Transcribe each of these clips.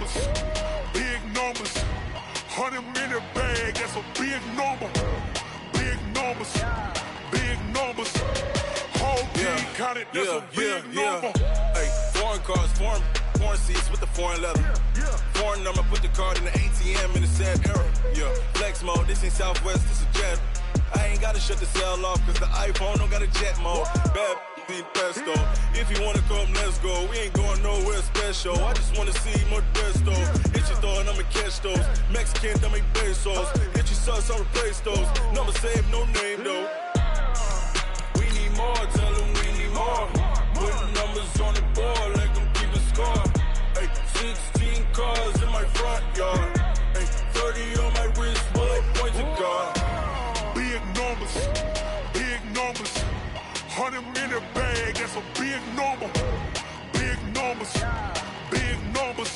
numbers, big numbers. 100 minute bag, that's a big number. Big numbers, big numbers. Whole team counted, that's a big number. Hey, foreign cars, foreign seats with the foreign leather. Foreign number, put the card in the ATM in the sad era. Yeah, flex mode, this ain't Southwest, this is jet. I ain't gotta shut the cell off, cause the iPhone don't got a jet mode. Bad be pesto. If you wanna come, let's go. We ain't going nowhere special. I just wanna see more desto. Hit your throw and I'ma catch those. Mexican, dummy pesos. Hit your sus, I'll replace those. Number saved, no name though. We need more, tell them we need more. Putting numbers on the board, let them keep a score. Hey, 16 cars in my front yard. Hey, 30 on my wrist, bullet point to God. Big numbers, big numbers. 100 minute bag, that's a big number. Big numbers, big numbers.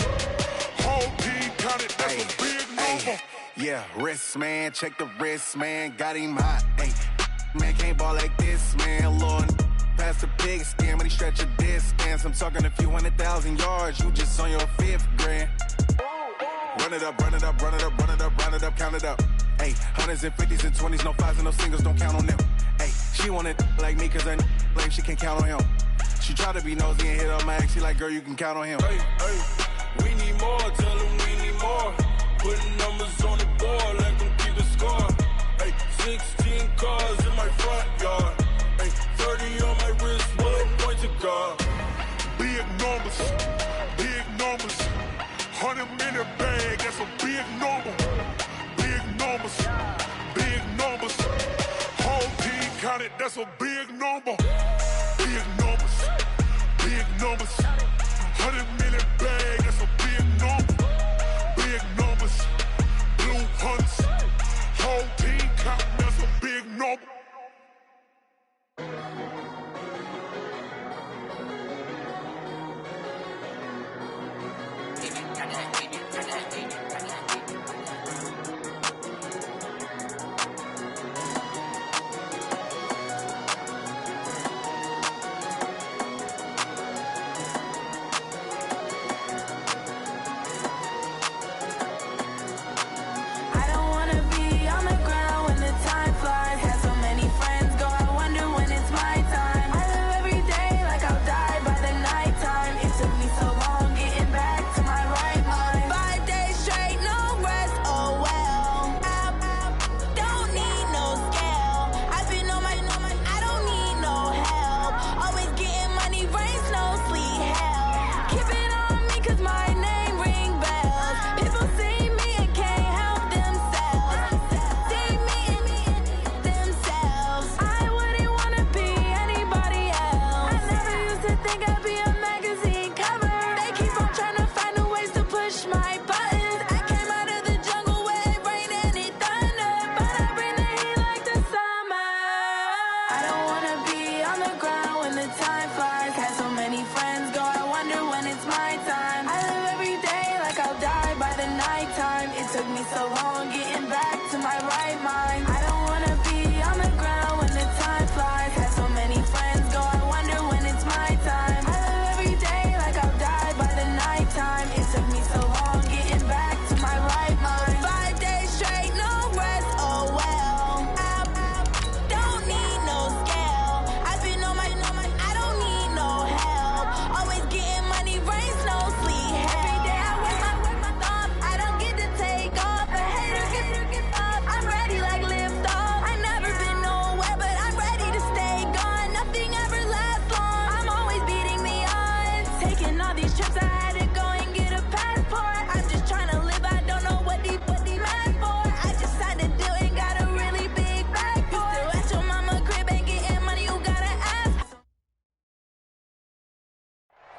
Whole team counted, that's a big number. Yeah, wrist man, check the wrist man, got him hot. Ay, man can't ball like this, man. Lord, past the big skin, when he stretch a distance. I'm talking a few 100,000 yards, you just on your 5th grand. Run it up, run it up, run it up, run it up, run it up, count it up. Hey, hundreds and 50s and 20s, no 5s and no singles, don't count on them. Hey, she wanted like me cause her like she can't count on him. She tried to be nosy and hit her max, she like, girl, you can count on him. Hey, we need more, tell them we need more. Putting numbers on the board, let them keep the score. Hey, 16 cars in my front yard. Hey, 30 on my wrist, bullet point to God. Big numbers, big numbers. 100 minute bag, that's a big number. Big numbers, big numbers. Whole team counted, that's a big number. Big numbers, big numbers. 100 minute bag, that's a big number. Big numbers, blue hunts. Whole team counting, that's a big number.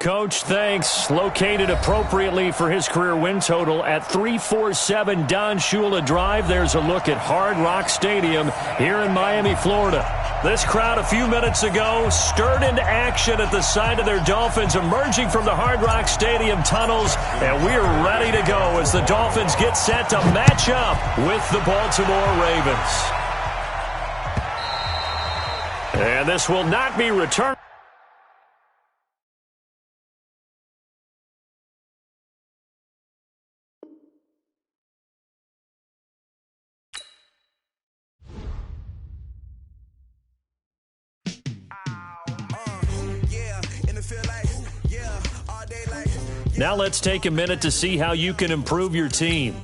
Coach, thanks. Located appropriately for his career win total at 347 Don Shula Drive. There's a look at Hard Rock Stadium here in Miami, Florida. This crowd a few minutes ago stirred into action at the side of their Dolphins emerging from the Hard Rock Stadium tunnels, and we're ready to go as the Dolphins get set to match up with the Baltimore Ravens. And this will not be returned. Now let's take a minute to see how you can improve your team.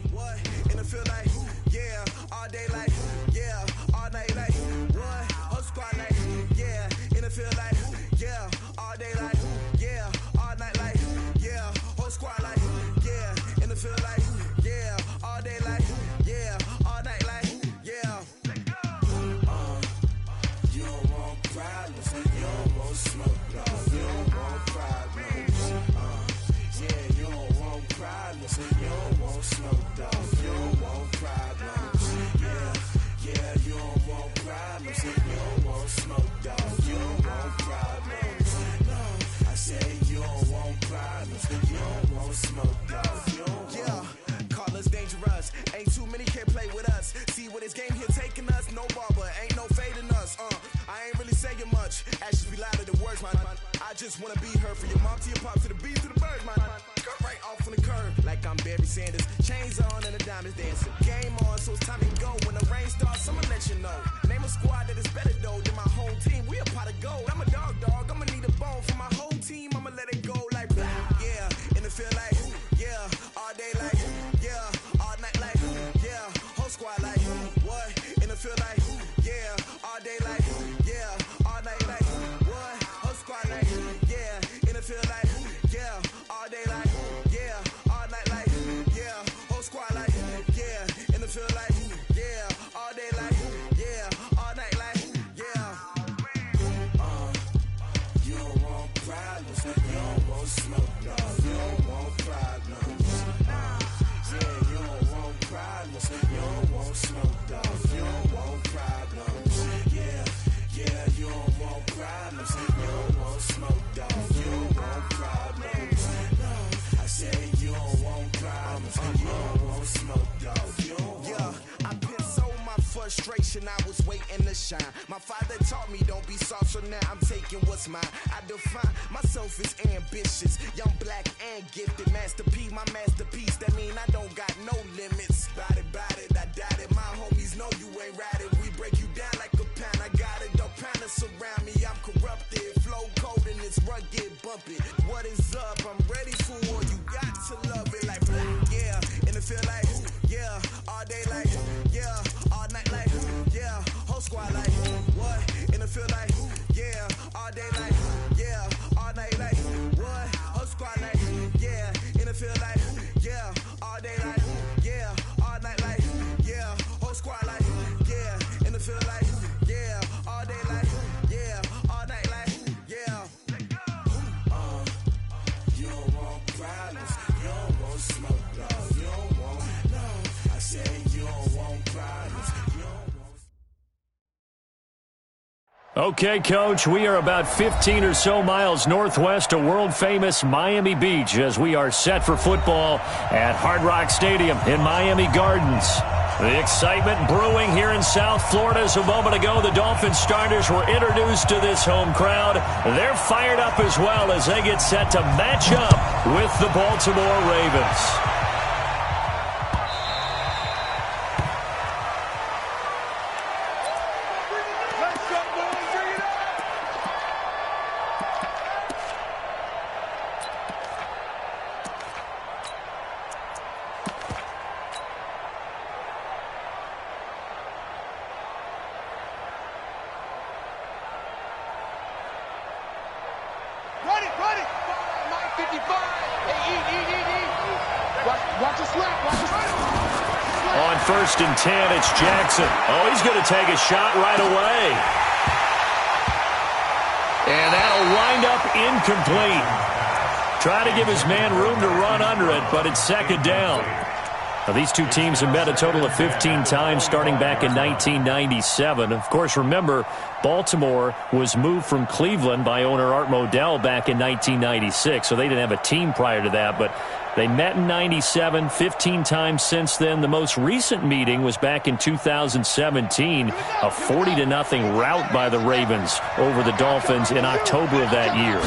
I was waiting to shine. My father taught me don't be soft, so now I'm taking what's mine. I define myself as ambitious, young, black, and gifted. Master P, my masterpiece. That mean I don't got no limits. Bout it, I doubt it. My homies know you ain't ratted. We break you down like a pound. I got it, don't pound us around me. I'm corrupted, flow cold and it's rugged, bumpy. What is up? I'm ready for war. You got to love it like yeah, and it feel like yeah, all day like yeah, all night like yeah, whole squad like what? And it feel like yeah, all day like yeah, all night like what? Whole squad like yeah, and it feel like yeah, all day like yeah, all night like yeah, whole squad like yeah, and it feel like yeah, all day like yeah, all night like yeah. You don't want problems, you don't want smoke, no, you don't want no. I say you don't want problems, you don't want. Okay, Coach, we are about 15 or so miles northwest of world-famous Miami Beach as we are set for football at Hard Rock Stadium in Miami Gardens. The excitement brewing here in South Florida. As a moment ago, the Dolphins starters were introduced to this home crowd. They're fired up as well as they get set to match up with the Baltimore Ravens. On 1st and 10, it's Jackson. Oh, he's going to take a shot right away. And that'll wind up incomplete. Try to give his man room to run under it, but it's second down. Now, these two teams have met a total of 15 times starting back in 1997. Of course, remember, Baltimore was moved from Cleveland by owner Art Modell back in 1996, so they didn't have a team prior to that, but they met in 97, 15 times since then. The most recent meeting was back in 2017, a 40-0 rout by the Ravens over the Dolphins in October of that year.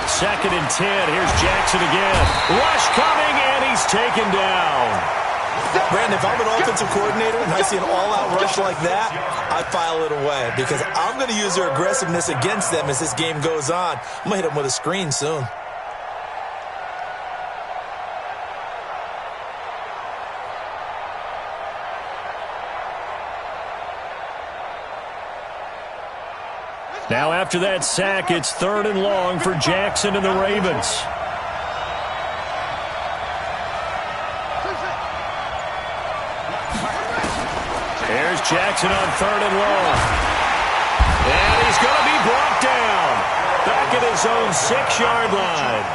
2nd and 10, here's Jackson again. Rush coming, and he's taken down. Brandon, if I'm an offensive coordinator and I see an all-out rush like that, I file it away because I'm going to use their aggressiveness against them as this game goes on. I'm going to hit them with a screen soon. Now after that sack, it's 3rd and long for Jackson and the Ravens. Here's Jackson on 3rd and long. And he's going to be brought down. Back at his own 6-yard line.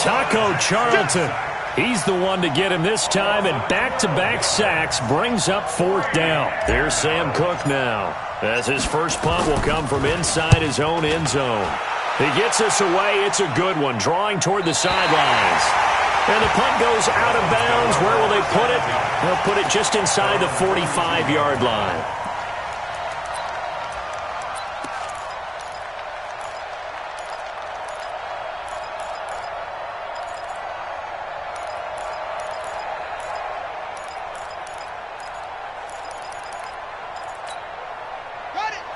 Taco Charlton. He's the one to get him this time, and back-to-back sacks brings up 4th down. There's Sam Cook now, as his first punt will come from inside his own end zone. He gets us away. It's a good one, drawing toward the sidelines. And the punt goes out of bounds. Where will they put it? They'll put it just inside the 45-yard line.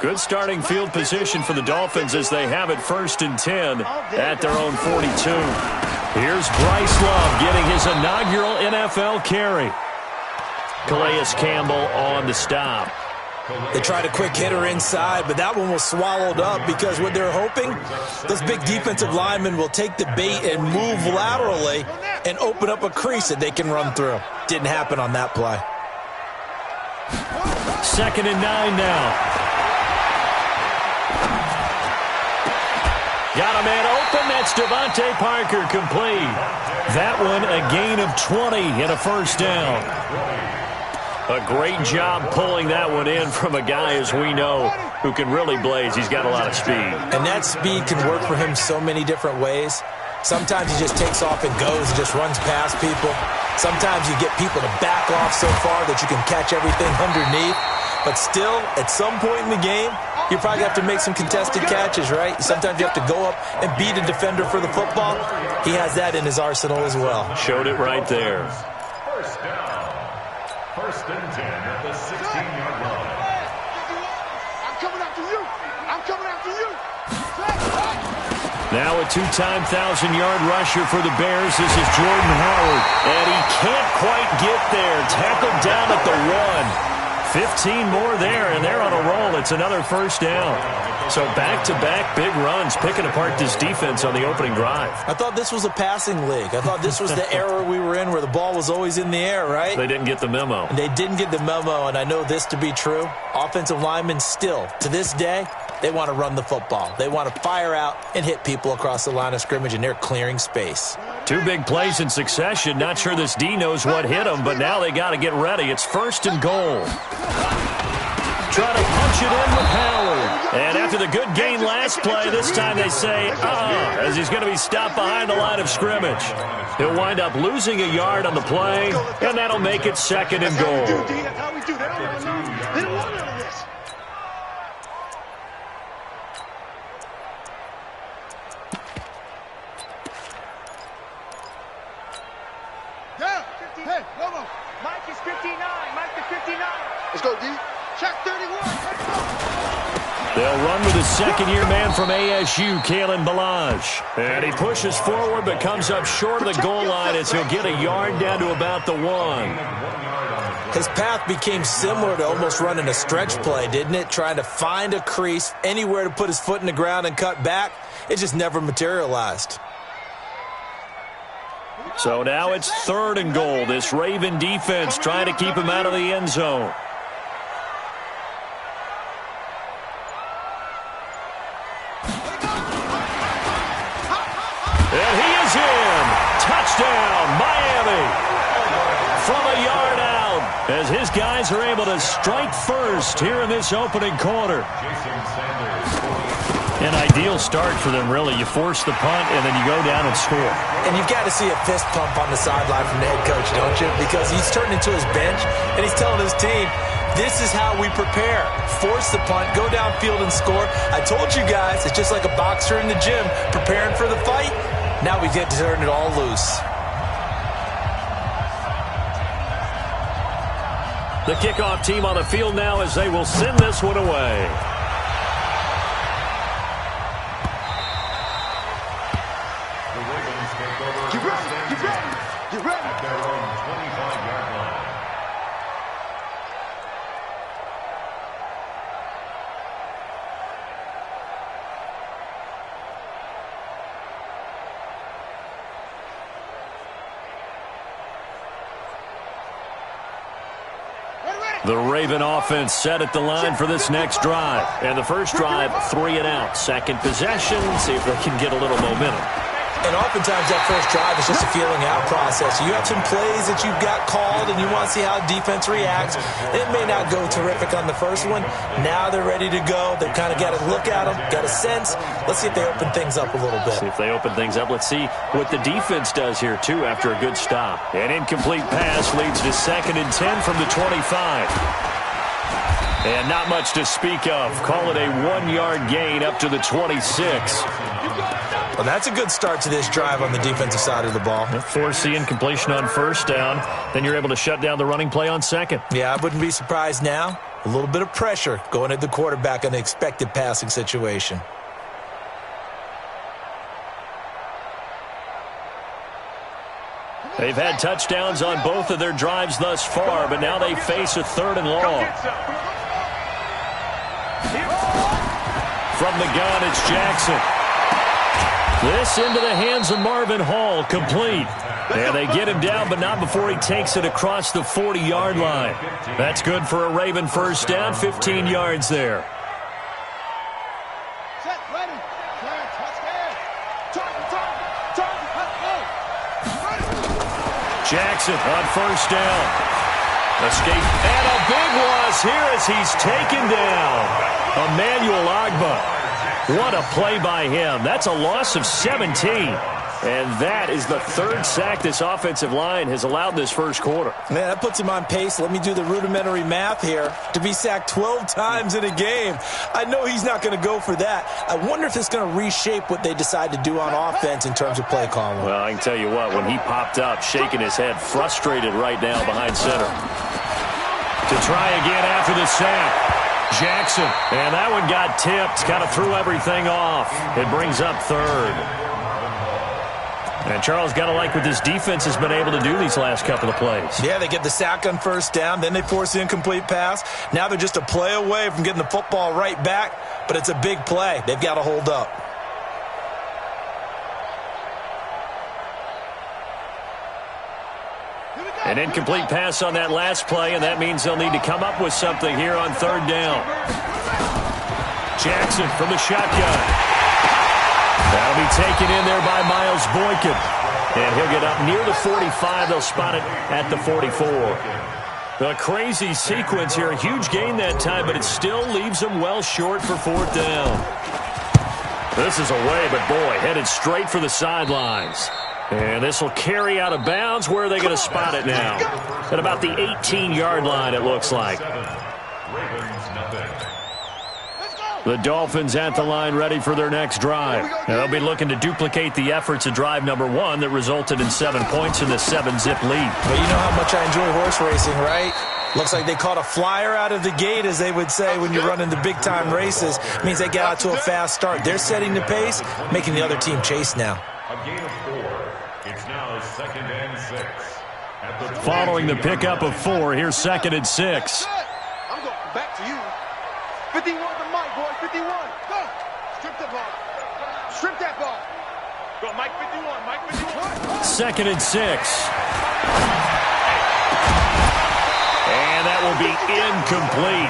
Good starting field position for the Dolphins as they have it 1st and 10 at their own 42. Here's Bryce Love getting his inaugural NFL carry. Calais Campbell on the stop. They tried a quick hitter inside, but that one was swallowed up because what they're hoping, those big defensive linemen will take the bait and move laterally and open up a crease that they can run through. Didn't happen on that play. 2nd and 9 now. Got a man open. That's Devontae Parker complete. That one a gain of 20 and a 1st down. A great job pulling that one in from a guy, as we know, who can really blaze. He's got a lot of speed. And that speed can work for him so many different ways. Sometimes he just takes off and goes and just runs past people. Sometimes you get people to back off so far that you can catch everything underneath. But still, at some point in the game, you probably have to make some contested catches, right? Sometimes you have to go up and beat a defender for the football. He has that in his arsenal as well. Showed it right there. 1st down. 1st and 10 at the 16-yard line. I'm coming after you. I'm coming after you. Now a 2-time 1,000-yard rusher for the Bears. This is Jordan Howard. And he can't quite get there. Tackled down at the 1. 15 more there, and they're on a roll. It's another 1st down. So back-to-back big runs, picking apart this defense on the opening drive. I thought this was a passing league. I thought this was the era we were in where the ball was always in the air, right? They didn't get the memo. And they didn't get the memo, and I know this to be true. Offensive linemen still, to this day, they want to run the football. They want to fire out and hit people across the line of scrimmage, and they're clearing space. 2 big plays in succession. Not sure this D knows what hit them, but now they got to get ready. It's 1st and goal. Try to punch it in with Howard. And after the good gain last play, this time they say, as he's going to be stopped behind the line of scrimmage. He'll wind up losing a yard on the play, and that'll make it 2nd and goal. That's how we do. They don't want none of this. Yeah. Hey, Lomo. Mike is 59. Mike is 59. Let's go, D. Check 31. Let's go. They'll run with a 2nd-year man from ASU, Kalen Ballage. And he pushes forward but comes up short of the goal line as he'll get a yard down to about the 1. His path became similar to almost running a stretch play, didn't it? Trying to find a crease, anywhere to put his foot in the ground and cut back. It just never materialized. So now it's 3rd and goal. This Raven defense trying to keep him out of the end zone. And he is in. Touchdown, Miami. From a yard out, as his guys are able to strike first here in this opening quarter. An ideal start for them, really. You force the punt, and then you go down and score. And you've got to see a fist pump on the sideline from the head coach, don't you? Because he's turned into his bench, and he's telling his team, this is how we prepare. Force the punt, go downfield and score. I told you guys, it's just like a boxer in the gym preparing for the fight. Now we get to turn it all loose. The kickoff team on the field now as they will send this one away. Get ready, get ready, get ready. At their own 25-yard line. The Raven offense set at the line for this next drive. And the first drive, 3 and out. Second possession, see if they can get a little momentum. And oftentimes that first drive is just a feeling out process. You have some plays that you've got called and you want to see how defense reacts. It may not go terrific on the first one. Now they're ready to go. They've kind of got to look at them, got a sense. Let's see if they open things up a little bit. See if they open things up. Let's see what the defense does here, too, after a good stop. An incomplete pass leads to 2nd and 10 from the 25. And not much to speak of. Call it a 1-yard gain up to the 26. Well, that's a good start to this drive on the defensive side of the ball. Force the incompletion on first down. Then you're able to shut down the running play on second. Yeah, I wouldn't be surprised now. A little bit of pressure going at the quarterback in an expected passing situation. They've had touchdowns on both of their drives thus far, but now they face a 3rd and long. From the gun, it's Jackson. This into the hands of Marvin Hall, complete. And they get him down, but not before he takes it across the 40-yard line. That's good for a Raven first down, 15 yards there. Set, ready. Jackson on first down. Escape, and a big loss here as he's taken down. Emmanuel Agba. What a play by him. That's a loss of 17. And that is the 3rd sack this offensive line has allowed this first quarter. Man, that puts him on pace. Let me do the rudimentary math here. To be sacked 12 times in a game, I know he's not going to go for that. I wonder if it's going to reshape what they decide to do on offense in terms of play calling. Well, I can tell you what, when he popped up, shaking his head, frustrated right now behind center. To try again after the sack. Jackson, and that one got tipped, kind of threw everything off. It brings up 3rd. And Charles, got to like what this defense has been able to do these last couple of plays. Yeah, they get the sack on first down, then they force the incomplete pass. Now they're just a play away from getting the football right back, but it's a big play. They've got to hold up. An incomplete pass on that last play, and that means they'll need to come up with something here on 3rd down. Jackson from the shotgun. That'll be taken in there by Miles Boykin. And he'll get up near the 45. They'll spot it at the 44. A crazy sequence here. A huge gain that time, but it still leaves them well short for 4th down. This is away, but boy, headed straight for the sidelines. And this will carry out of bounds. Where are they going to spot it now? At about the 18-yard line, it looks like. The Dolphins at the line ready for their next drive. And they'll be looking to duplicate the efforts of drive number 1 that resulted in 7 points in the 7-zip lead. Well, you know how much I enjoy horse racing, right? Looks like they caught a flyer out of the gate, as they would say when you're running the big-time races. It means they got out to a fast start. They're setting the pace, making the other team chase now. A gain of 4. It's now 2nd and 6. Following the pickup of 4, here's 2nd and 6. I'm going back to you. 51 to Mike, boy. 51. Go. Strip the ball. Strip that ball. Go, Mike 51. Mike 51. 2nd and 6. And that will be incomplete.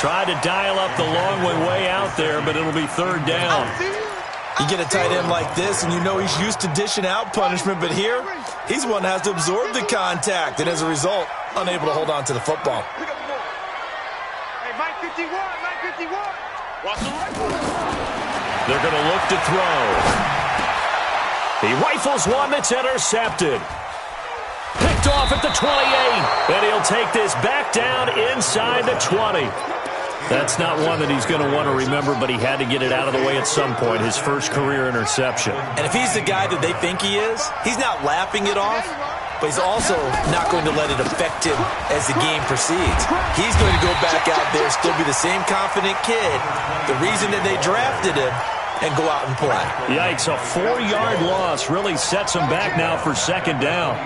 Tried to dial up the long one way out there, but it'll be 3rd down. You get a tight end like this, and you know he's used to dishing out punishment, but here, he's one that has to absorb the contact, and as a result, unable to hold on to the football. Hey, Mike 51, Mike 51. Watch the rifle. They're going to look to throw. He rifles one that's intercepted. Picked off at the 28, and he'll take this back down inside the 20. That's not one that he's going to want to remember, but he had to get it out of the way at some point, his first career interception. And if he's the guy that they think he is, he's not laughing it off. but he's also not going to let it affect him as the game proceeds. He's going to go back out there, still be the same confident kid, the reason that they drafted him, and go out and play. Yikes, a 4-yard loss really sets him back now for second down.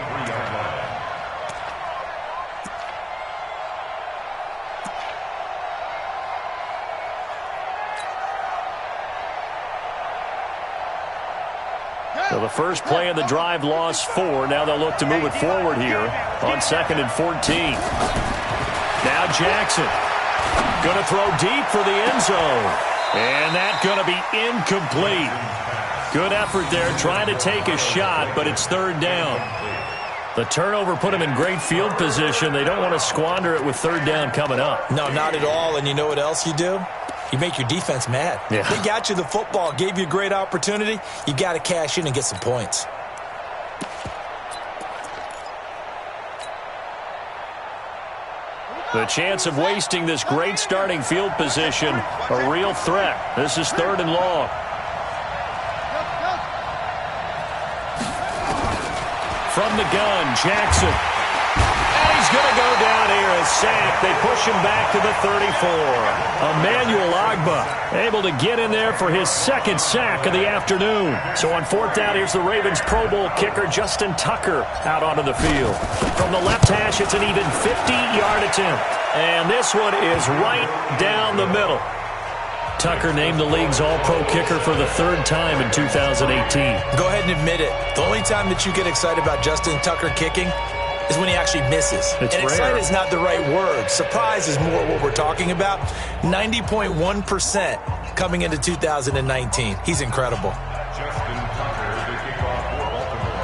So the first play of the drive lost 4. Now they'll look to move it forward here on 2nd and 14. Now Jackson going to throw deep for the end zone. And that's going to be incomplete. Good effort there trying to take a shot, but it's 3rd down. The turnover put him in great field position. They don't want to squander it with 3rd down coming up. No, not at all. And you know what else you do? You make your defense mad. Yeah. They got you the football, gave you a great opportunity. You got to cash in and get some points. The chance of wasting this great starting field position, a real threat. This is 3rd and long. From the gun, Jackson. And he's going to go down here and sack. They push him back to the 34. Emmanuel Ogbah able to get in there for his 2nd sack of the afternoon. So on 4th down, here's the Ravens Pro Bowl kicker Justin Tucker out onto the field. From the left hash, it's an even 50-yard attempt. And this one is right down the middle. Tucker named the league's all-pro kicker for the 3rd time in 2018. Go ahead and admit it. The only time that you get excited about Justin Tucker kicking is when he actually misses. It's and rare. excited is not the right word. Surprise is more what we're talking about. 90.1% coming into 2019. He's incredible. Justin Tucker, the kickoff for Baltimore.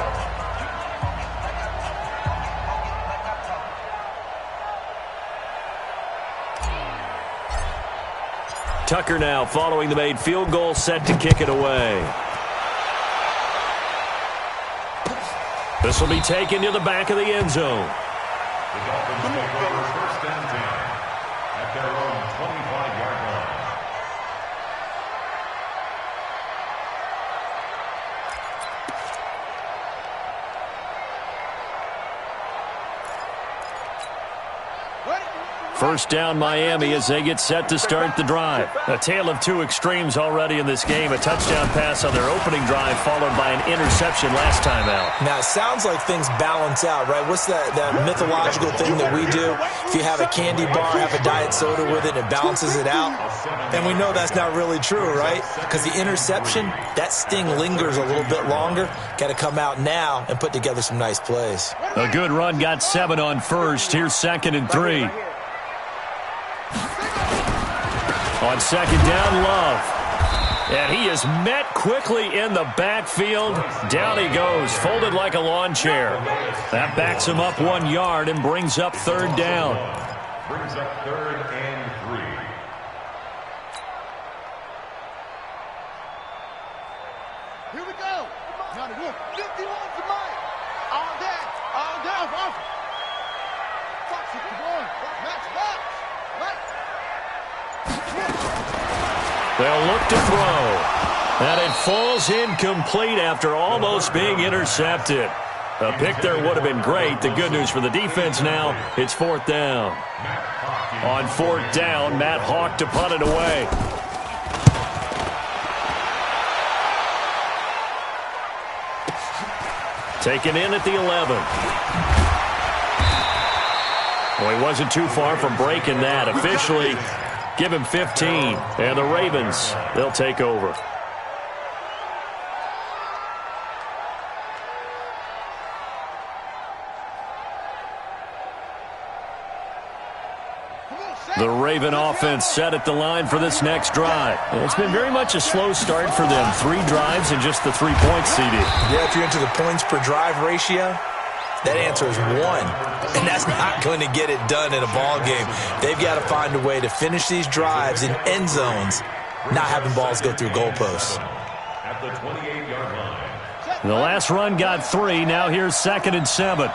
Tucker now following the made field goal, set to kick it away. This will be taken to the back of the end zone. The Dolphins take over 1st and 10 at their own 25-yard line. First down Miami as they get set to start the drive. A tale of 2 extremes already in this game. A touchdown pass on their opening drive followed by an interception last time out. Now, it sounds like things balance out, right? What's that mythological thing that we do? If you have a candy bar, have a diet soda with it, it balances it out. And we know that's not really true, right? Because the interception, that sting lingers a little bit longer. Got to come out now and put together some nice plays. A good run got 7 on first. Here's 2nd and 3. On 2nd down, Love. And he is met quickly in the backfield. Down he goes, folded like a lawn chair. That backs him up 1 yard and brings up 3rd down. Brings up 3rd and 3. Here we go. Johnny Wolf. 51 to Mike. All day. Off. Fox 51. Max Fox. They'll look to throw. And it falls incomplete after almost being intercepted. A pick there would have been great. The good news for the defense now, it's 4th down. On 4th down, Matt Hawk to punt it away. Taken in at the 11. Well, he wasn't too far from breaking that. Officially, give him 15. And the Ravens, they'll take over. The Raven offense set at the line for this next drive. It's been very much a slow start for them. 3 drives and just the 3 points CD. Yeah, if you're into the points per drive ratio, that answer is 1. And that's not going to get it done in a ball game. They've got to find a way to finish these drives in end zones, not having balls go through goalposts. At the 28-yard line. The last run got 3. Now here's 2nd and 7.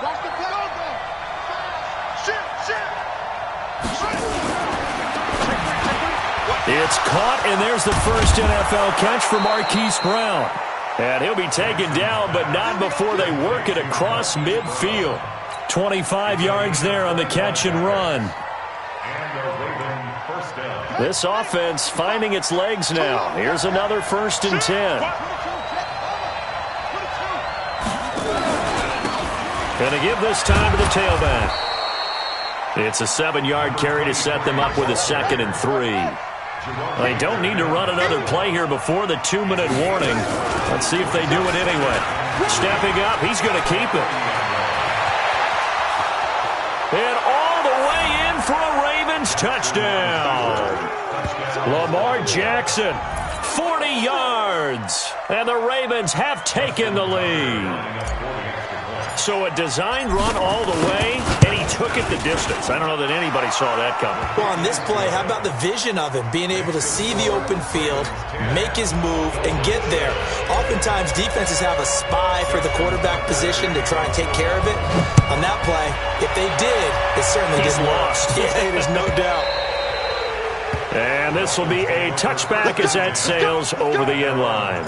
It's caught, and there's the first NFL catch for Marquise Brown. And he'll be taken down, but not before they work it across midfield. 25 yards there on the catch and run. This offense finding its legs now. Here's another 1st and 10. Going to give this time to the tailback. It's a 7-yard carry to set them up with a 2nd and 3. They don't need to run another play here before the 2-minute warning. Let's see if they do it anyway. Stepping up, he's going to keep it. And all the way in for a Ravens touchdown. Lamar Jackson, 40 yards. And the Ravens have taken the lead. So a designed run all the way, and he took it the distance. I don't know that anybody saw that coming. Well, on this play, how about the vision of him, being able to see the open field, make his move, and get there. Oftentimes, defenses have a spy for the quarterback position to try and take care of it. On that play, if they did, it certainly didn't lost. Yeah, there's no doubt. And this will be a touchback as that sails over the end line.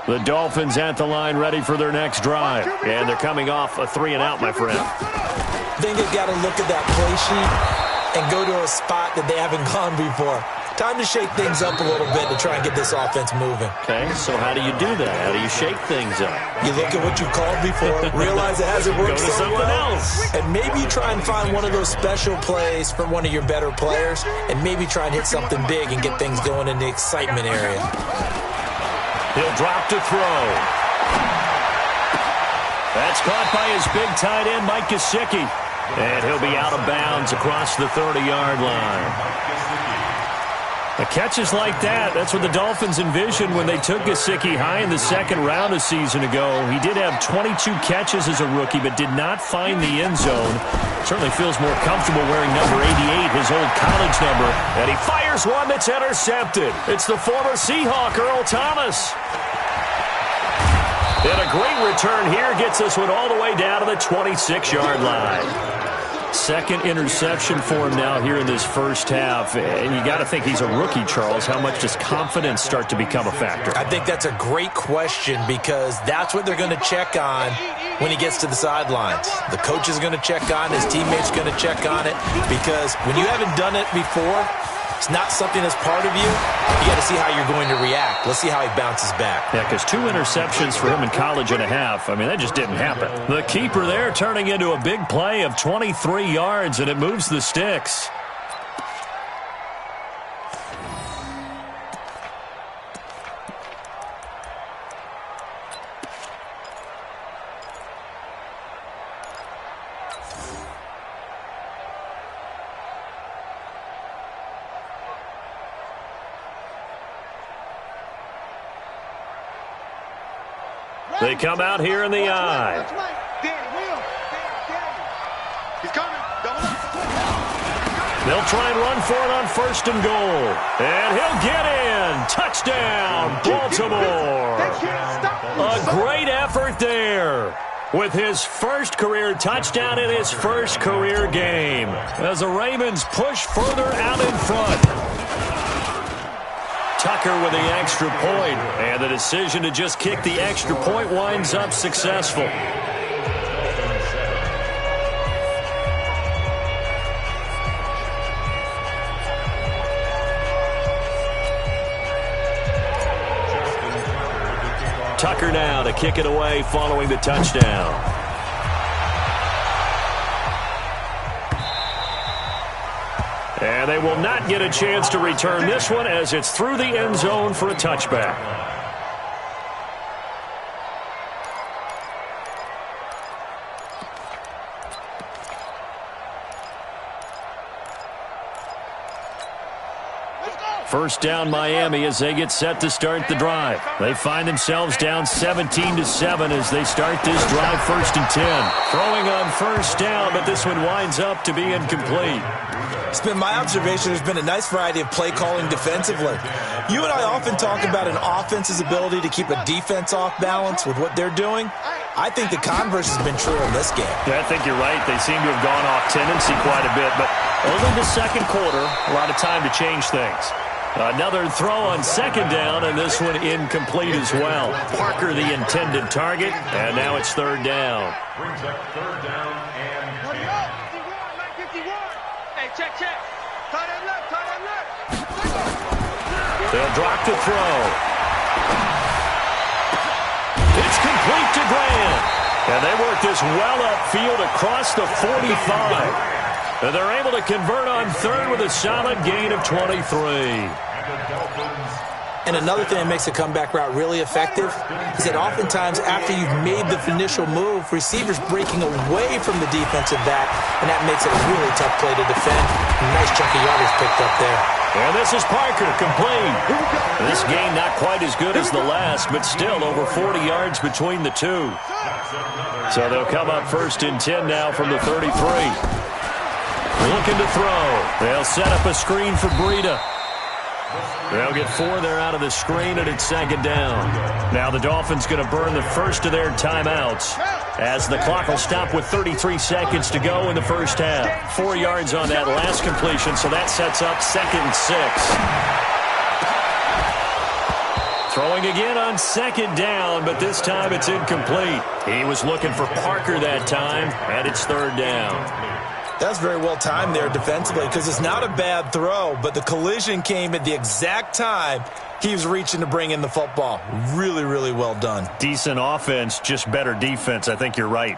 The Dolphins at the line ready for their next drive. And they're coming off a 3-and-out, my friend. I think they've got to look at that play sheet and go to a spot that they haven't gone before. Time to shake things up a little bit to try and get this offense moving. Okay, so how do you do that? How do you shake things up? You look at what you've called before, realize it hasn't worked Go to so something well, else. and maybe you try and find one of those special plays from one of your better players, and maybe try and hit something big and get things going in the excitement area. He'll drop to throw. That's caught by his big tight end, Mike Gesicki. And he'll be out of bounds across the 30-yard line. The catches like that, that's what the Dolphins envisioned when they took Gesicki high in the 2nd round a season ago. He did have 22 catches as a rookie, but did not find the end zone. Certainly feels more comfortable wearing number 88, his old college number. And he fires one that's intercepted. It's the former Seahawk, Earl Thomas. And a great return here gets this one all the way down to the 26-yard line. 2nd interception for him now here in this first half. And you got to think he's a rookie, Charles. How much does confidence start to become a factor? I think that's a great question because that's what they're going to check on when he gets to the sidelines. The coach is going to check on it. His teammates are going to check on it because when you haven't done it before, it's not something that's part of you. You got to see how you're going to react. Let's see how he bounces back. Yeah, because 2 interceptions for him in college and a half. I mean, that just didn't happen. The keeper there turning into a big play of 23 yards, and it moves the sticks. They come out here in the eye. He's coming. They'll try and run for it on 1st and goal. And he'll get in. Touchdown, Baltimore. A great effort there with his first career touchdown in his first career game as the Ravens push further out in front. Tucker with the extra point, and the decision to just kick the extra point winds up successful. Tucker now to kick it away following the touchdown. And they will not get a chance to return this one as it's through the end zone for a touchback. First down Miami as they get set to start the drive. They find themselves down 17-7 as they start this drive 1st and 10. Throwing on first down, but this one winds up to be incomplete. It's been my observation there's been a nice variety of play calling defensively. You and I often talk about an offense's ability to keep a defense off balance with what they're doing. I think the converse has been true in this game. Yeah, I think you're right. They seem to have gone off tendency quite a bit, but only the second quarter, a lot of time to change things. Another throw on second down, and this one incomplete as well. Parker, the intended target, and now it's third down. Brings up third down and 10. 51. Hey, check. Tight end left. They'll drop to throw. It's complete to Graham. And they work this well upfield across the 45. And they're able to convert on third with a solid gain of 23. And another thing that makes a comeback route really effective is that oftentimes after you've made the initial move, receivers breaking away from the defensive back, and that makes it a really tough play to defend. A nice chunk of yardage picked up there. And this is Parker, complete. This game not quite as good as the last, but still over 40 yards between the two. So they'll come up first and 10 now from the 33. Looking to throw. They'll set up a screen for Breida. They'll get 4 there out of the screen, and it's second down. Now the Dolphins going to burn the first of their timeouts as the clock will stop with 33 seconds to go in the first half. 4 yards on that last completion, so that sets up 2nd and 6. Throwing again on second down, but this time it's incomplete. He was looking for Parker that time, and it's third down. That's very well timed there defensively because it's not a bad throw, but the collision came at the exact time he was reaching to bring in the football. Really, really well done. Decent offense, just better defense. I think you're right.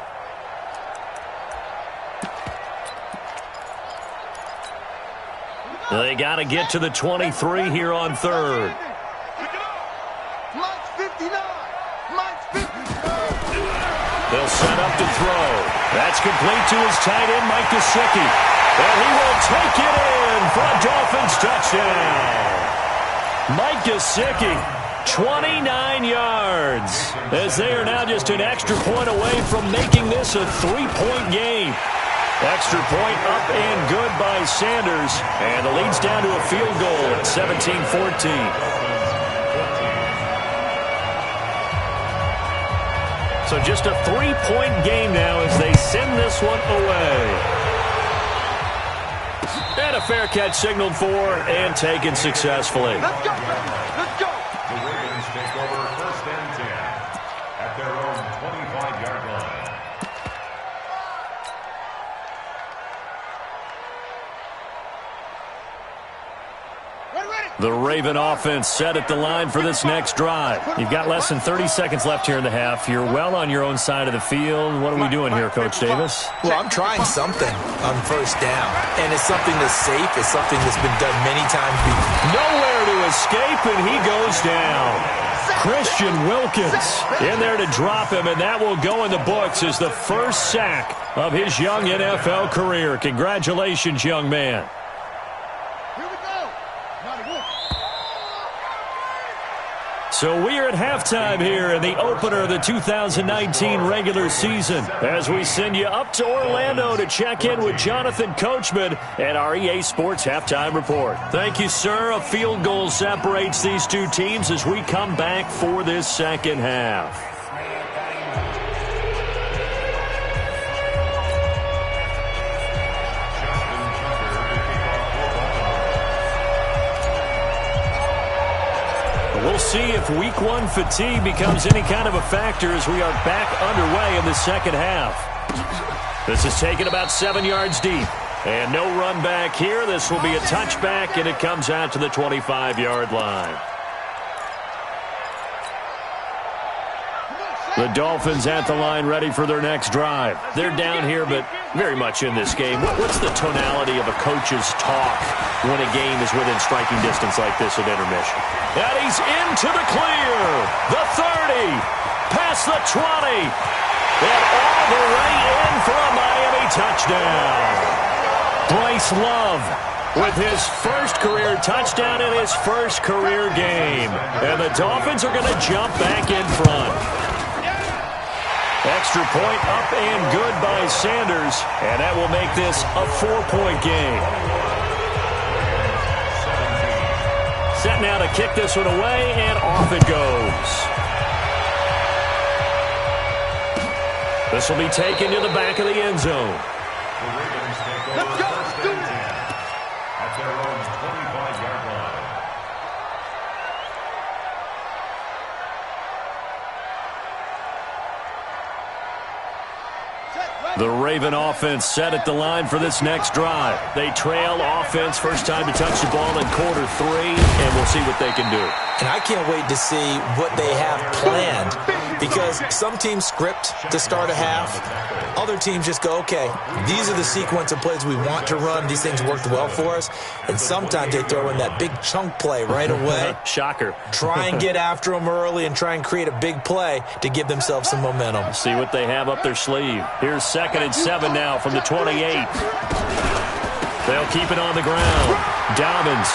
They got to get to the 23 here on third. Mike's 59. They'll set up to throw. That's complete to his tight end, Mike Gesicki. And he will take it in for a Dolphins touchdown. Mike Gesicki, 29 yards, as they are now just an extra point away from making this a 3-point game. Extra point up and good by Sanders, and the lead's down to a field goal at 17-14. So just a 3-point game now as they send this one away. And a fair catch signaled for and taken successfully. Let's go, baby. Let's go. The Ravens take over first and 10 at their own 25-yard line. The Raven offense set at the line for this next drive. You've got less than 30 seconds left here in the half. You're well on your own side of the field. What are we doing here, Coach Davis? Well, I'm trying something on first down, and it's something that's safe. It's something that's been done many times before. Nowhere to escape, and he goes down. Christian Wilkins in there to drop him, and that will go in the books as the first sack of his young NFL career. Congratulations, young man. So we are at halftime here in the opener of the 2019 regular season as we send you up to Orlando to check in with Jonathan Coachman and our EA Sports Halftime Report. Thank you, sir. A field goal separates these two teams as we come back for this second half. We'll see if week one fatigue becomes any kind of a factor as we are back underway in the second half. This is taken about 7 yards deep. And no run back here. This will be a touchback, and it comes out to the 25-yard line. The Dolphins at the line ready for their next drive. They're down here, but very much in this game. What's the tonality of a coach's talk when a game is within striking distance like this at intermission? And he's into the clear. The 30. Past the 20. And all the way in for a Miami touchdown. Bryce Love with his first career touchdown in his first career game. And the Dolphins are going to jump back in front. Extra point up and good by Sanders, and that will make this a 4-point game. Set now to kick this one away, and off it goes. This will be taken to the back of the end zone. The Ravens take over first and 10 at their own 25-yard line. The Raven offense set at the line for this next drive. They trail offense, first time to touch the ball in quarter 3, and we'll see what they can do. And I can't wait to see what they have planned, because some teams script to start a half. Other teams just go, okay, these are the sequence of plays we want to run. These things worked well for us. And sometimes they throw in that big chunk play right away. Shocker. Try and get after them early and try and create a big play to give themselves some momentum. See what they have up their sleeve. Here's 2nd and 7 now from the 28. They'll keep it on the ground. Dobbins.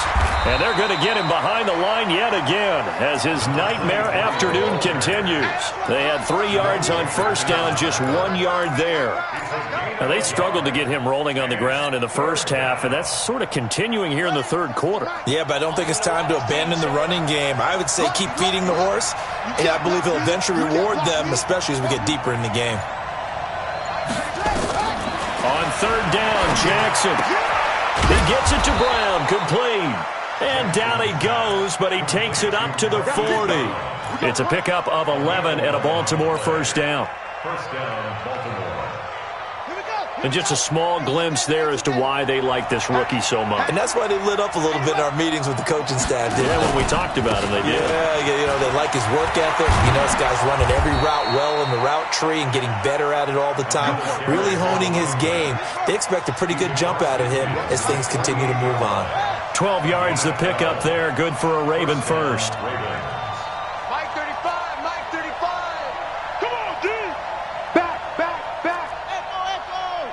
And they're going to get him behind the line yet again as his nightmare afternoon continues. They had 3 yards on first down, just 1 yard there. Now, they struggled to get him rolling on the ground in the first half, and that's sort of continuing here in the third quarter. Yeah, but I don't think it's time to abandon the running game. I would say keep feeding the horse, and I believe he'll eventually reward them, especially as we get deeper in the game. On 3rd down, Jackson. He gets it to Brown, complete. And down he goes, but he takes it up to the 40. It's a pickup of 11 and a Baltimore first down. First down, Baltimore. And just a small glimpse there as to why they like this rookie so much. And that's why they lit up a little bit in our meetings with the coaching staff. Yeah, when we talked about him, they did. Yeah, you know, they like his work ethic. You know, this guy's running every route well in the route tree and getting better at it all the time, really honing his game. They expect a pretty good jump out of him as things continue to move on. 12 yards the pickup there, good for a Raven first. Mike 35, Mike 35. Come on, D. Back. Echo.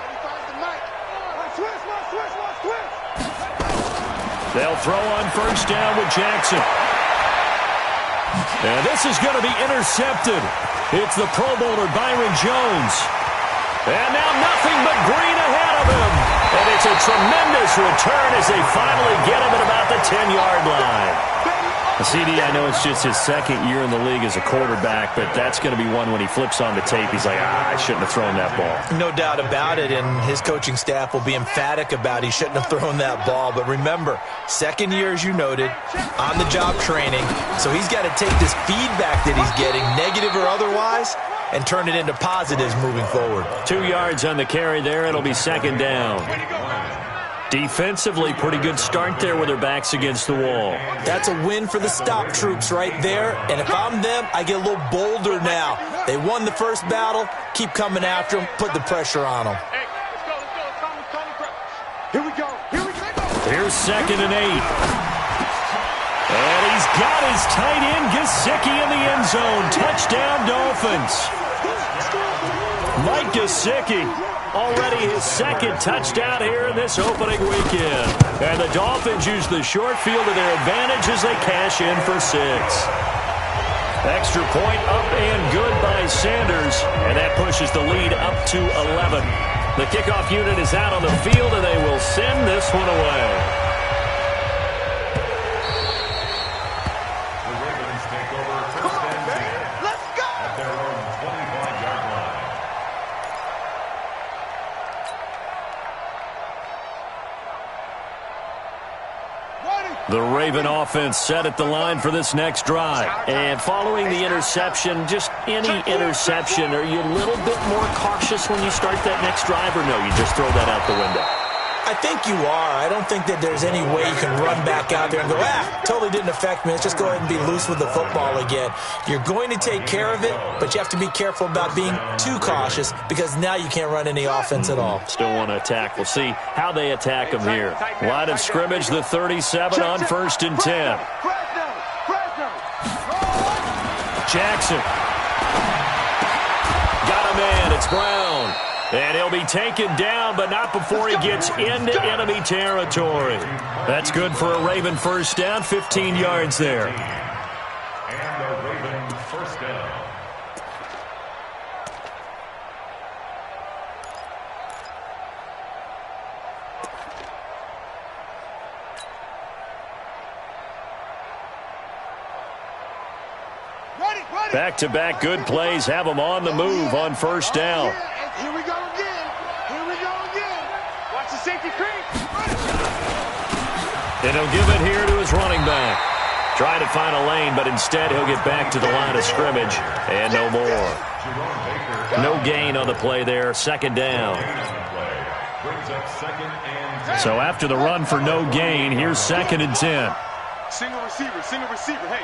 35's the Mike. Switch. They'll throw on first down with Jackson. And this is going to be intercepted. It's the Pro Bowler Byron Jones. And now nothing but green ahead of him. And it's a tremendous return as they finally get him at about the 10-yard line. CD, I know it's just his 2nd year in the league as a quarterback, but that's going to be one when he flips on the tape. He's like, I shouldn't have thrown that ball. No doubt about it, and his coaching staff will be emphatic about he shouldn't have thrown that ball. But remember, 2nd year, as you noted, on-the-job training, so he's got to take this feedback that he's getting, negative or otherwise, and turn it into positives moving forward. 2 yards on the carry there. It'll be 2nd down. Defensively, pretty good start there with their backs against the wall. That's a win for the stop troops right there. And if I'm them, I get a little bolder now. They won the first battle. Keep coming after them. Put the pressure on them. Hey, let's go. Here we go. Here's 2nd and 8. And he's got his tight end, Gesicki, in the end zone. Touchdown, Dolphins. Mike Gesicki, already his 2nd touchdown here in this opening weekend. And the Dolphins use the short field to their advantage as they cash in for 6. Extra point up and good by Sanders, and that pushes the lead up to 11. The kickoff unit is out on the field, and they will send this one away. The Raven offense set at the line for this next drive. And following the interception, just any interception, are you a little bit more cautious when you start that next drive, or no, you just throw that out the window? I think you are. I don't think that there's any way you can run back out there and go, totally didn't affect me. Let's just go ahead and be loose with the football again. You're going to take care of it, but you have to be careful about being too cautious because now you can't run any offense at all. Still want to attack. We'll see how they attack them here. Line of scrimmage, the 37 on 1st and 10. Jackson. Got him in. It's Brown. And he'll be taken down, but not before he gets into enemy territory. That's good for a Raven first down, 15 yards there. And a Raven first down. Back-to-back good plays have him on the move on first down. Here we go again. Here we go again. Watch the safety creep. And he'll give it here to his running back. Trying to find a lane, but instead he'll get back to the line of scrimmage. And no more. No gain on the play there. Second down. So after the run for no gain, here's 2nd and 10. Single receiver. Hey,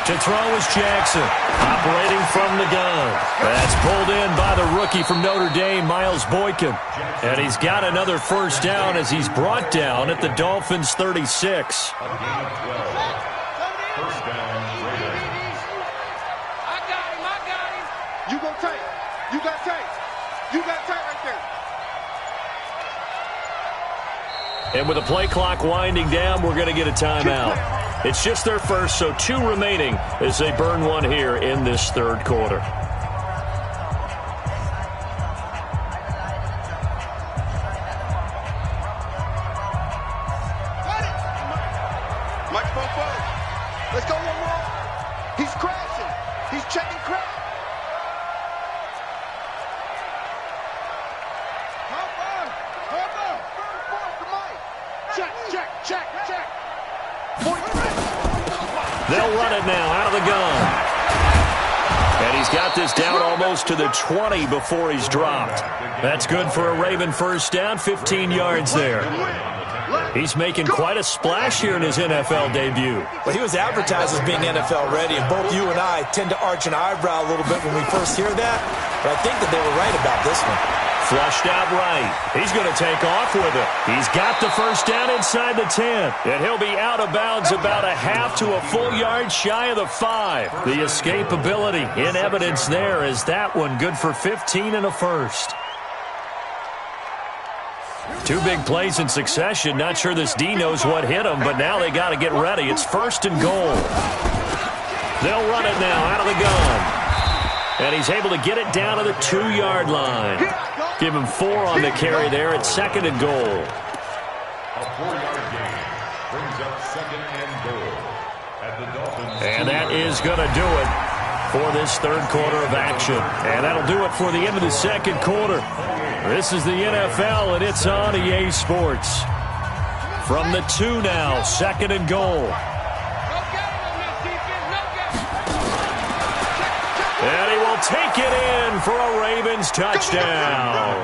to throw is Jackson, operating from the gun. That's pulled in by the rookie from Notre Dame, Miles Boykin. And he's got another first down as he's brought down at the Dolphins' 36. I got him. You go tight. You got tight right there. And with the play clock winding down, we're going to get a timeout. It's just their first, so 2 remaining as they burn one here in this third quarter. Microphone forward. Let's go one more. He's crashing. He's checking crash. Check. They'll run it now out of the gun. And he's got this down almost to the 20 before he's dropped. That's good for a Raven first down, 15 yards there. He's making quite a splash here in his NFL debut. Well, he was advertised as being NFL ready, and both you and I tend to arch an eyebrow a little bit when we first hear that. But I think that they were right about this one. Flushed out right. He's going to take off with it. He's got the first down inside the 10. And he'll be out of bounds about a half to a full yard shy of the 5. The escapability in evidence there is that one good for 15 and a first. 2 big plays in succession. Not sure this D knows what hit him, but now they got to get ready. It's 1st and goal. They'll run it now out of the gun. And he's able to get it down to the 2-yard line. Give him 4 on the carry there at 2nd and goal. A 4-yard gain brings up 2nd and goal at the Dolphins. And that is going to do it for this third quarter of action. And that'll do it for the end of the second quarter. This is the NFL, and it's on EA Sports. From the 2 now, 2nd and goal. And he will take it in for a Ravens touchdown.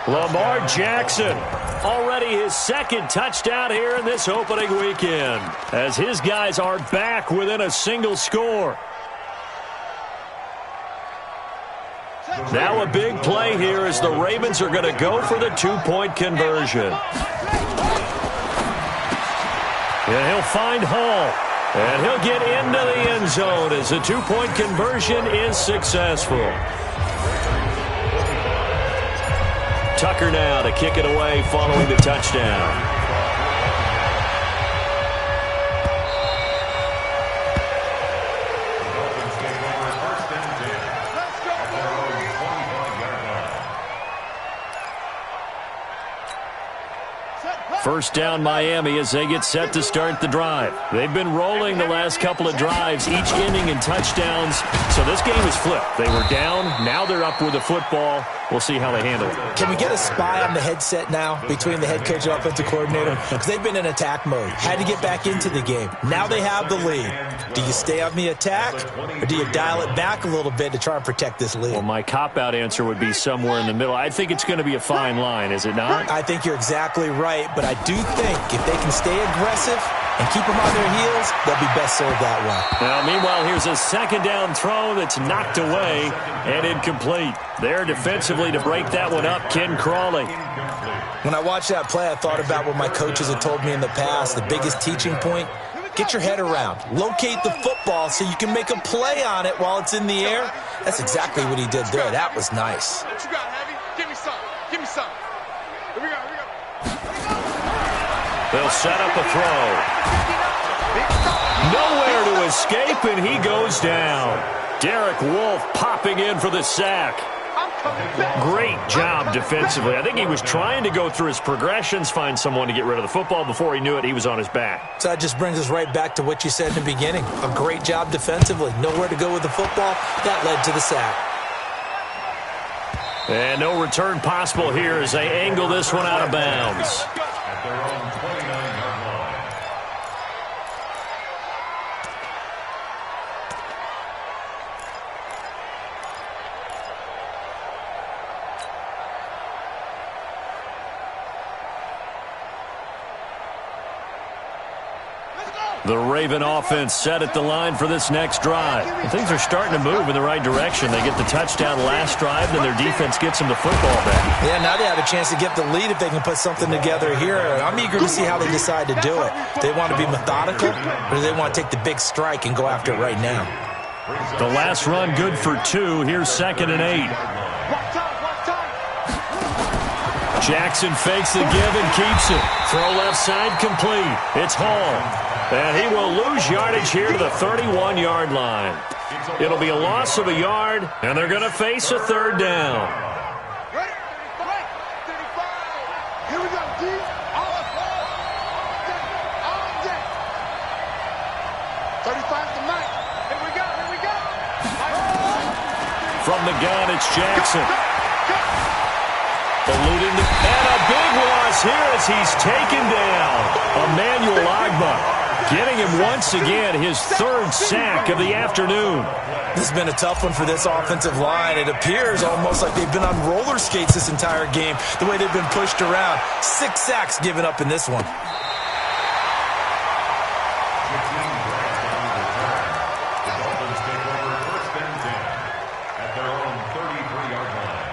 Lamar Jackson, already his 2nd touchdown here in this opening weekend, as his guys are back within a single score. Now a big play here as the Ravens are going to go for the 2-point conversion. And he'll find Hall. And he'll get into the end zone as the 2-point conversion is successful. Tucker now to kick it away following the touchdown. First down Miami as they get set to start the drive. They've been rolling the last couple of drives, each ending in touchdowns. So this game is flipped. They were down. Now they're up with the football. We'll see how they handle it. Can we get a spy on the headset now between the head coach and offensive coordinator? Because they've been in attack mode. Had to get back into the game. Now they have the lead. Do you stay on the attack, or do you dial it back a little bit to try and protect this lead? Well, my cop-out answer would be somewhere in the middle. I think it's going to be a fine line, is it not? I think you're exactly right, but I do think if they can stay aggressive and keep them on their heels, they'll be best served that way. Now, meanwhile, here's a 2nd down throw that's knocked away and incomplete. There defensively to break that one up, Ken Crawley. When I watched that play, I thought about what my coaches had told me in the past. The biggest teaching point, get your head around. Locate the football so you can make a play on it while it's in the air. That's exactly what he did there. That was nice. What you got, Heavy? Give me some. Give me some. Here we go. Here we go. They'll set up a throw. Nowhere to escape, and he goes down. Derek Wolfe popping in for the sack. I'm Great job defensively. I think he was trying to go through his progressions, find someone to get rid of the football. Before he knew it, he was on his back. So that just brings us right back to what you said in the beginning. A great job defensively. Nowhere to go with the football. That led to the sack. And no return possible here as they angle this one out of bounds. At their own 29-yard line. The Raven offense set at the line for this next drive. And things are starting to move in the right direction. They get the touchdown last drive, then their defense gets them the football back. Yeah, now they have a chance to get the lead if they can put something together here. I'm eager to see how they decide to do it. They want to be methodical, or do they want to take the big strike and go after it right now? The last run good for 2. Here's 2nd and 8. Jackson fakes the give and keeps it. Throw left side complete. It's Hall. And he will lose yardage here to the 31-yard line. It'll be a loss of a yard, and they're going to face a 3rd down. Ready? 35. Here we go, D. All day. 35 to Mike. Here we go. From the gun, it's Jackson. Eluding the, and a big loss here as he's taken down. Emmanuel Agba getting him once again his 3rd sack of the afternoon. This has been a tough one for this offensive line. It appears almost like they've been on roller skates this entire game, the way they've been pushed around. 6 sacks given up in this one. The Dolphins take over 1st and 10 at their own 33-yard line.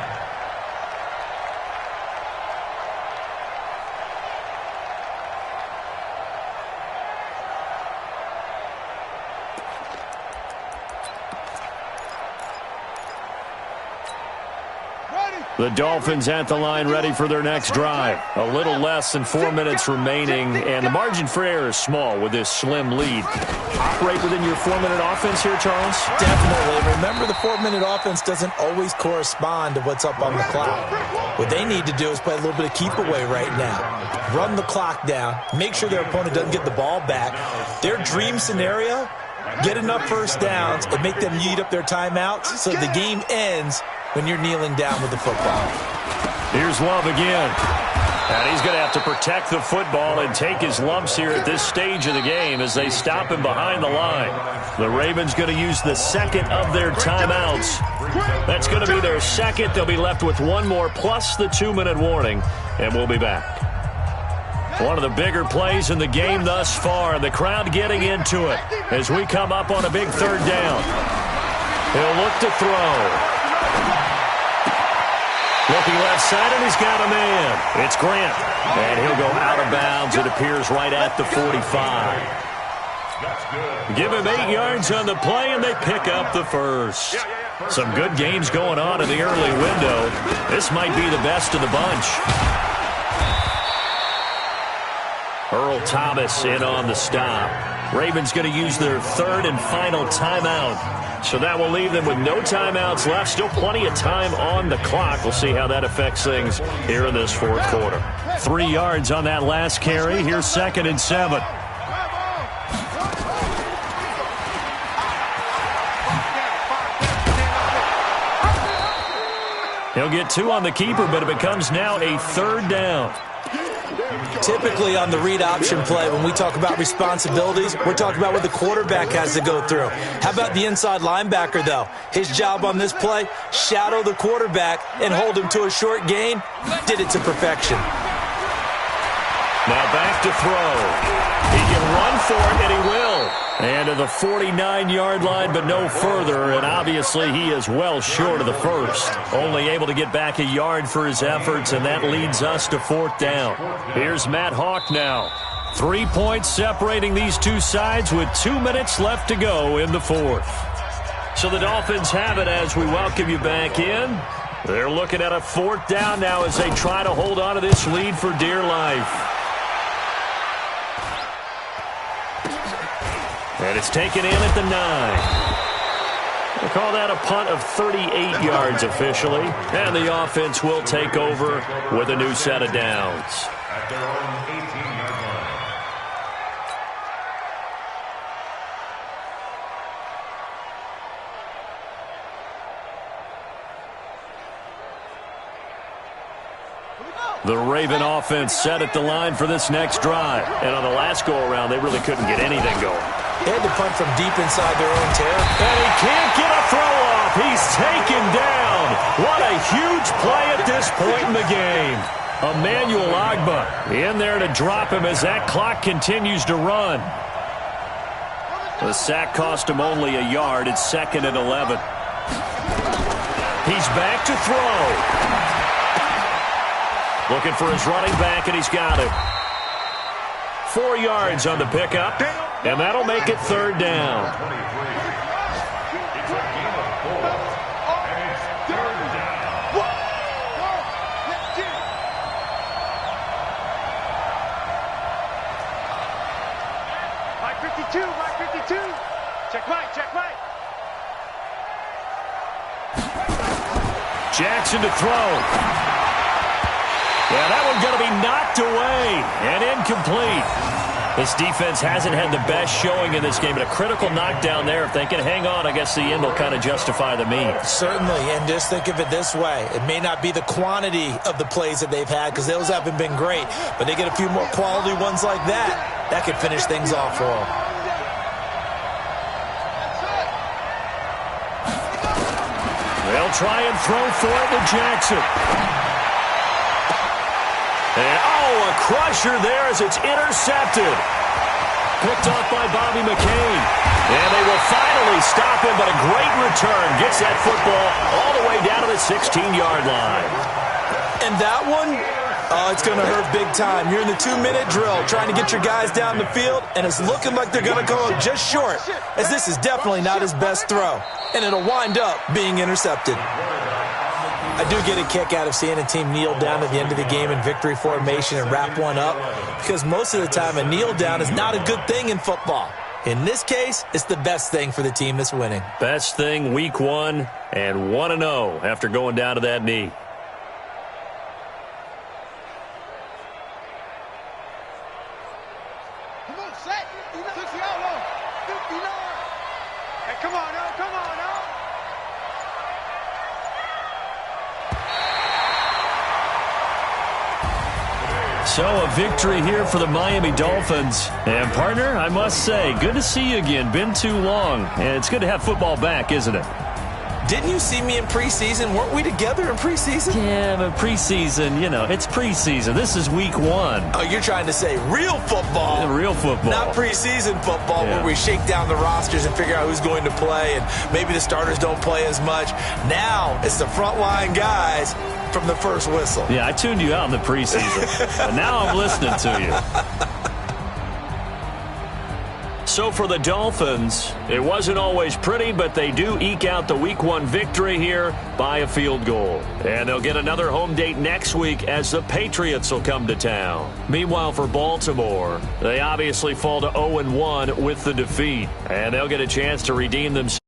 The Dolphins at the line ready for their next drive. A little less than 4 minutes remaining, and the margin for error is small with this slim lead. Operate within your 4-minute offense here, Charles? Definitely. Remember, the 4-minute offense doesn't always correspond to what's up on the clock. What they need to do is play a little bit of keep away right now. Run the clock down. Make sure their opponent doesn't get the ball back. Their dream scenario, get enough 1st downs and make them eat up their timeouts so the game ends when you're kneeling down with the football. Here's Love again. And he's going to have to protect the football and take his lumps here at this stage of the game as they stop him behind the line. The Ravens going to use the 2nd of their timeouts. That's going to be their 2nd. They'll be left with 1 more plus the 2-minute warning, and we'll be back. One of the bigger plays in the game thus far. The crowd getting into it as we come up on a big 3rd down. He'll look to throw. Looking left side, and he's got a man. It's Grant. And he'll go out of bounds, it appears, right at the 45. Give him 8 yards on the play, and they pick up the 1st. Some good games going on in the early window. This might be the best of the bunch. Earl Thomas in on the stop. Ravens going to use their 3rd and final timeout. So that will leave them with no timeouts left. Still plenty of time on the clock. We'll see how that affects things here in this 4th quarter. 3 yards on that last carry. Here's 2nd and 7. He'll get 2 on the keeper, but it becomes now a 3rd down. Typically on the read option play, when we talk about responsibilities, we're talking about what the quarterback has to go through. How about the inside linebacker, though? His job on this play, shadow the quarterback and hold him to a short gain. Did it to perfection. Now back to throw. He can run for it, and he will. And to the 49-yard line, but no further. And obviously he is well short of the 1st. Only able to get back a yard for his efforts, and that leads us to 4th down. Here's Matt Hawk now. 3 points separating these two sides with 2 minutes left to go in the 4th. So the Dolphins have it as we welcome you back in. They're looking at a 4th down now as they try to hold on to this lead for dear life. And it's taken in at the 9. We'll call that a punt of 38 yards officially. And the offense will take over with a new set of downs. At their own 18-yard line. The Raven offense set at the line for this next drive. And on the last go-around, they really couldn't get anything going. They had to punt from deep inside their own territory. And he can't get a throw off. He's taken down. What a huge play at this point in the game. Emmanuel Agba in there to drop him as that clock continues to run. The sack cost him only a yard. It's 2nd and 11. He's back to throw. Looking for his running back, and he's got it. 4 yards on the pickup, and that'll make it 3rd down. It's a game of 4, and it's 3rd down. Mike 52, Mike 52. Check right, check right. Jackson to throw. Yeah, that one's going to be knocked away and incomplete. This defense hasn't had the best showing in this game, but a critical knockdown there. If they can hang on, I guess the end will kind of justify the means. Certainly, and just think of it this way. It may not be the quantity of the plays that they've had because those haven't been great, but they get a few more quality ones like that. That could finish things off for them. They'll try and throw for it to Jackson. And, a crusher there as it's intercepted. Picked off by Bobby McCain. And they will finally stop him, but a great return. Gets that football all the way down to the 16-yard line. And that one, it's going to hurt big time. You're in the 2-minute drill trying to get your guys down the field, and it's looking like they're going to go just short, as this is definitely not his best throw. And it'll wind up being intercepted. I do get a kick out of seeing a team kneel down at the end of the game in victory formation and wrap one up, because most of the time a kneel down is not a good thing in football. In this case, it's the best thing for the team that's winning. Best thing week 1 and 1-0 after going down to that knee. Come on, set. 60 out low. 59. Hey, come on now, come on now. So a victory here for the Miami Dolphins. And partner, I must say, good to see you again. Been too long. And it's good to have football back, isn't it? Didn't you see me in preseason? Weren't we together in preseason? Yeah, but preseason, it's preseason. This is week 1. Oh, you're trying to say real football. Yeah, real football. Not preseason football where we shake down the rosters and figure out who's going to play, and maybe the starters don't play as much. Now it's the frontline guys from the first whistle. Yeah, I tuned you out in the preseason, but now I'm listening to you. So for the Dolphins, it wasn't always pretty, but they do eke out the week 1 victory here by a field goal. And they'll get another home date next week as the Patriots will come to town. Meanwhile, for Baltimore, they obviously fall to 0-1 with the defeat, and they'll get a chance to redeem themselves.